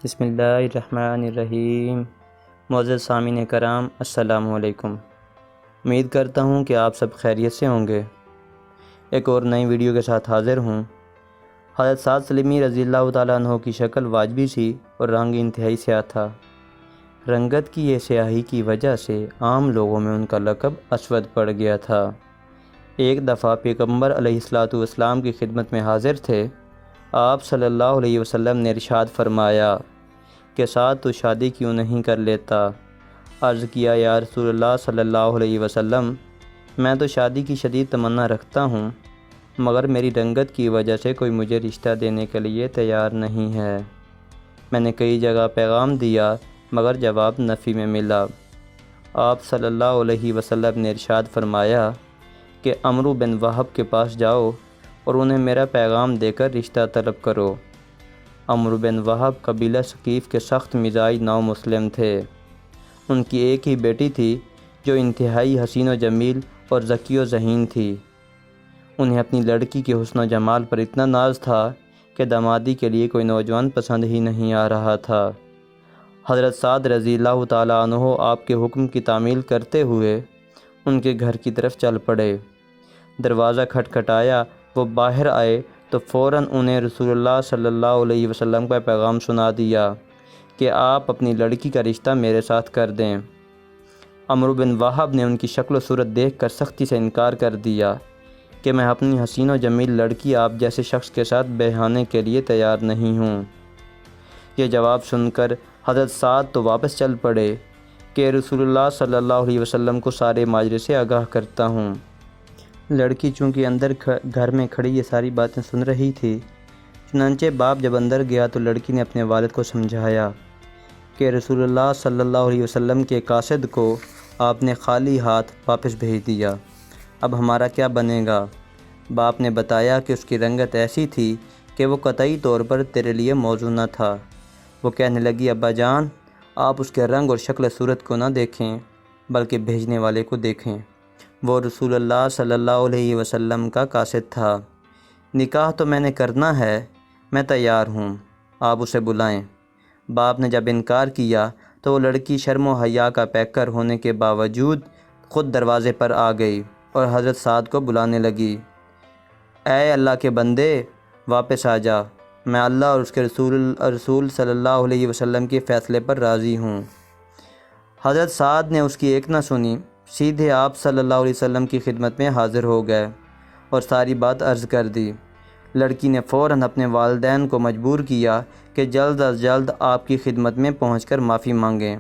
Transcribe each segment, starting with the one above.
بسم اللہ الرحمن الرحیم۔ معزز سامعین کرام، السلام علیکم۔ امید کرتا ہوں کہ آپ سب خیریت سے ہوں گے۔ ایک اور نئی ویڈیو کے ساتھ حاضر ہوں۔ حضرت سعد سلمی رضی اللہ تعالیٰ عنہ کی شکل واجبی سی اور رنگ انتہائی سیاہ تھا۔ رنگت کی یہ سیاہی کی وجہ سے عام لوگوں میں ان کا لقب اسود پڑ گیا تھا۔ ایک دفعہ پیغمبر علیہ السلام کی خدمت میں حاضر تھے۔ آپ صلی اللہ علیہ وسلم نے ارشاد فرمایا کہ سعد تو شادی کیوں نہیں کر لیتا؟ عرض کیا یا رسول اللہ صلی اللہ علیہ وسلم، میں تو شادی کی شدید تمنا رکھتا ہوں، مگر میری رنگت کی وجہ سے کوئی مجھے رشتہ دینے کے لیے تیار نہیں ہے۔ میں نے کئی جگہ پیغام دیا مگر جواب نفی میں ملا۔ آپ صلی اللہ علیہ وسلم نے ارشاد فرمایا کہ عمرو بن وہب کے پاس جاؤ اور انہیں میرا پیغام دے کر رشتہ طلب کرو۔ عمرو بن وہب قبیلہ ثقیف کے سخت مزاج نو مسلم تھے۔ ان کی ایک ہی بیٹی تھی جو انتہائی حسین و جمیل اور ذکی و ذہین تھی۔ انہیں اپنی لڑکی کے حسن و جمال پر اتنا ناز تھا کہ دامادی کے لیے کوئی نوجوان پسند ہی نہیں آ رہا تھا۔ حضرت سعد رضی اللہ تعالیٰ عنہ آپ کے حکم کی تعمیل کرتے ہوئے ان کے گھر کی طرف چل پڑے۔ دروازہ کھٹکھٹایا، وہ باہر آئے تو فوراً انہیں رسول اللہ صلی اللہ علیہ وسلم کا پیغام سنا دیا کہ آپ اپنی لڑکی کا رشتہ میرے ساتھ کر دیں۔ عمرو بن وہب نے ان کی شکل و صورت دیکھ کر سختی سے انکار کر دیا کہ میں اپنی حسین و جمیل لڑکی آپ جیسے شخص کے ساتھ بیاہنے کے لیے تیار نہیں ہوں۔ یہ جواب سن کر حضرت سعد تو واپس چل پڑے کہ رسول اللہ صلی اللہ علیہ وسلم کو سارے ماجرے سے آگاہ کرتا ہوں۔ لڑکی چونکہ اندر گھر میں کھڑی یہ ساری باتیں سن رہی تھی، چنانچہ باپ جب اندر گیا تو لڑکی نے اپنے والد کو سمجھایا کہ رسول اللہ صلی اللہ علیہ وسلم کے قاصد کو آپ نے خالی ہاتھ واپس بھیج دیا، اب ہمارا کیا بنے گا؟ باپ نے بتایا کہ اس کی رنگت ایسی تھی کہ وہ قطعی طور پر تیرے لیے موزوں نہ تھا۔ وہ کہنے لگی، ابا جان، آپ اس کے رنگ اور شکل صورت کو نہ دیکھیں بلکہ بھیجنے والے کو دیکھیں۔ وہ رسول اللہ صلی اللہ علیہ وسلم کا قاصد تھا۔ نکاح تو میں نے کرنا ہے، میں تیار ہوں، آپ اسے بلائیں۔ باپ نے جب انکار کیا تو وہ لڑکی شرم و حیا کا پیکر ہونے کے باوجود خود دروازے پر آ گئی اور حضرت سعد کو بلانے لگی۔ اے اللہ کے بندے، واپس آ جا، میں اللہ اور اس کے رسول صلی اللہ علیہ وسلم کے فیصلے پر راضی ہوں۔ حضرت سعد نے اس کی ایک نہ سنی، سیدھے آپ صلی اللہ علیہ وسلم کی خدمت میں حاضر ہو گئے اور ساری بات عرض کر دی۔ لڑکی نے فوراً اپنے والدین کو مجبور کیا کہ جلد از جلد آپ کی خدمت میں پہنچ کر معافی مانگیں۔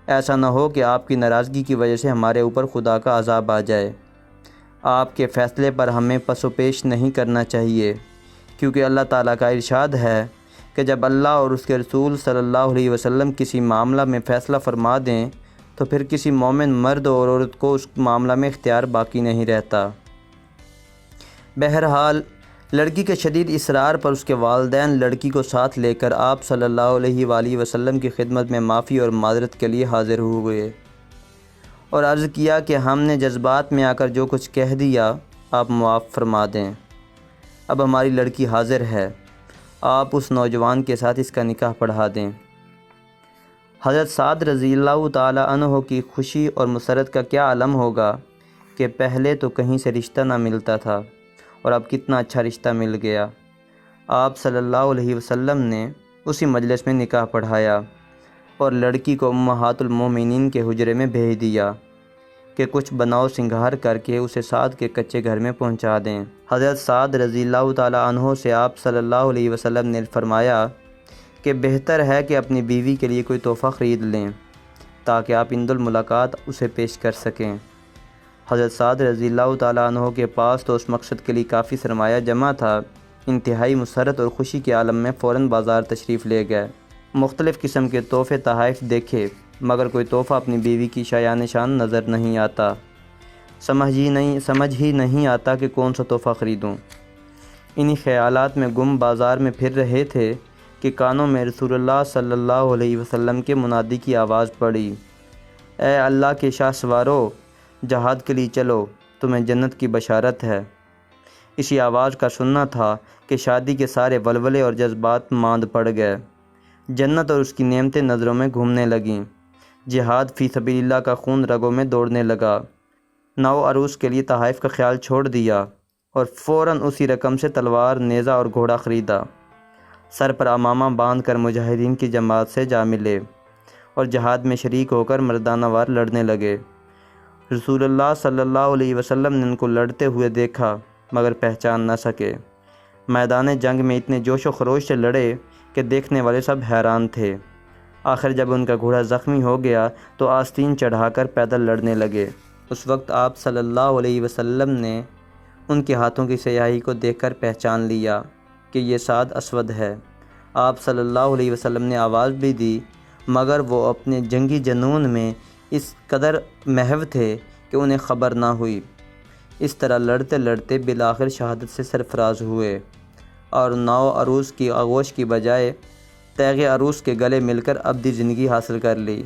ایسا نہ ہو کہ آپ کی ناراضگی کی وجہ سے ہمارے اوپر خدا کا عذاب آ جائے۔ آپ کے فیصلے پر ہمیں پس و پیش نہیں کرنا چاہیے، کیونکہ اللہ تعالیٰ کا ارشاد ہے کہ جب اللہ اور اس کے رسول صلی اللہ علیہ وسلم کسی معاملہ میں فیصلہ فرما دیں تو پھر کسی مومن مرد اور عورت کو اس معاملہ میں اختیار باقی نہیں رہتا۔ بہرحال لڑکی کے شدید اصرار پر اس کے والدین لڑکی کو ساتھ لے کر آپ صلی اللہ علیہ وآلہ وسلم کی خدمت میں معافی اور معذرت کے لیے حاضر ہوئے اور عرض کیا کہ ہم نے جذبات میں آ کر جو کچھ کہہ دیا آپ معاف فرما دیں۔ اب ہماری لڑکی حاضر ہے، آپ اس نوجوان کے ساتھ اس کا نکاح پڑھا دیں۔ حضرت سعد رضی اللہ تعالیٰ عنہ کی خوشی اور مسرت کا کیا عالم ہوگا کہ پہلے تو کہیں سے رشتہ نہ ملتا تھا اور اب کتنا اچھا رشتہ مل گیا۔ آپ صلی اللہ علیہ وسلم نے اسی مجلس میں نکاح پڑھایا اور لڑکی کو امہات المومنین کے حجرے میں بھیج دیا کہ کچھ بناؤ سنگھار کر کے اسے سعد کے کچے گھر میں پہنچا دیں۔ حضرت سعد رضی اللہ تعالیٰ عنہ سے آپ صلی اللہ علیہ وسلم نے فرمایا کہ بہتر ہے کہ اپنی بیوی کے لیے کوئی تحفہ خرید لیں تاکہ آپ عند الملاقات اسے پیش کر سکیں۔ حضرت سعد رضی اللہ تعالیٰ عنہ کے پاس تو اس مقصد کے لیے کافی سرمایہ جمع تھا۔ انتہائی مسرت اور خوشی کے عالم میں فوراً بازار تشریف لے گئے۔ مختلف قسم کے تحفے تحائف دیکھے مگر کوئی تحفہ اپنی بیوی کی شایان شان نظر نہیں آتا۔ سمجھ ہی نہیں آتا کہ کون سا تحفہ خریدوں۔ انہی خیالات میں گم بازار میں پھر رہے تھے کہ کانوں میں رسول اللہ صلی اللہ علیہ وسلم کے منادی کی آواز پڑی، اے اللہ کے شاہ سوارو، جہاد کے لیے چلو، تمہیں جنت کی بشارت ہے۔ اسی آواز کا سننا تھا کہ شادی کے سارے ولولے اور جذبات ماند پڑ گئے۔ جنت اور اس کی نعمتیں نظروں میں گھومنے لگیں۔ جہاد فی سبیل اللہ کا خون رگوں میں دوڑنے لگا۔ نو عروس کے لیے تحائف کا خیال چھوڑ دیا اور فوراً اسی رقم سے تلوار، نیزہ اور گھوڑا خریدا۔ سر پر عمامہ باندھ کر مجاہدین کی جماعت سے جا ملے اور جہاد میں شریک ہو کر مردانہ وار لڑنے لگے۔ رسول اللہ صلی اللہ علیہ وسلم نے ان کو لڑتے ہوئے دیکھا مگر پہچان نہ سکے۔ میدان جنگ میں اتنے جوش و خروش سے لڑے کہ دیکھنے والے سب حیران تھے۔ آخر جب ان کا گھوڑا زخمی ہو گیا تو آستین چڑھا کر پیدل لڑنے لگے۔ اس وقت آپ صلی اللہ علیہ وسلم نے ان کے ہاتھوں کی سیاہی کو دیکھ کر پہچان لیا کہ یہ سعد اسود ہے۔ آپ صلی اللہ علیہ وسلم نے آواز بھی دی مگر وہ اپنے جنگی جنون میں اس قدر محو تھے کہ انہیں خبر نہ ہوئی۔ اس طرح لڑتے لڑتے بالآخر شہادت سے سرفراز ہوئے اور نو عروس کی آغوش کی بجائے تیغ عروس کے گلے مل کر ابدی زندگی حاصل کر لی۔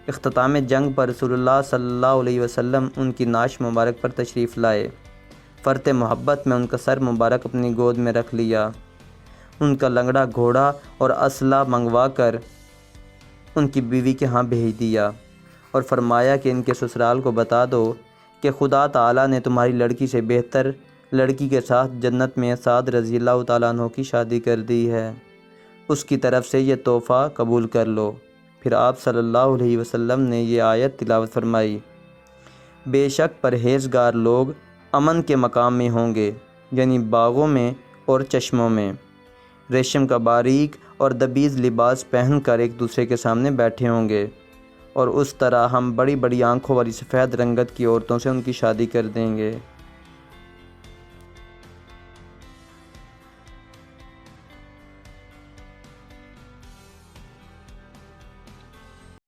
اختتام جنگ پر رسول اللہ صلی اللہ علیہ وسلم ان کی نعش مبارک پر تشریف لائے۔ فرط محبت میں ان کا سر مبارک اپنی گود میں رکھ لیا، ان کا لنگڑا گھوڑا اور اسلحہ منگوا کر ان کی بیوی کے ہاں بھیج دیا اور فرمایا کہ ان کے سسرال کو بتا دو کہ خدا تعالیٰ نے تمہاری لڑکی سے بہتر لڑکی کے ساتھ جنت میں سعد رضی اللہ تعالیٰ عنہ کی شادی کر دی ہے، اس کی طرف سے یہ تحفہ قبول کر لو۔ پھر آپ صلی اللہ علیہ وسلم نے یہ آیت تلاوت فرمائی، بے شک پرہیزگار لوگ امن کے مقام میں ہوں گے، یعنی باغوں میں اور چشموں میں، ریشم کا باریک اور دبیز لباس پہن کر ایک دوسرے کے سامنے بیٹھے ہوں گے، اور اس طرح ہم بڑی بڑی آنکھوں والی سفید رنگت کی عورتوں سے ان کی شادی کر دیں گے۔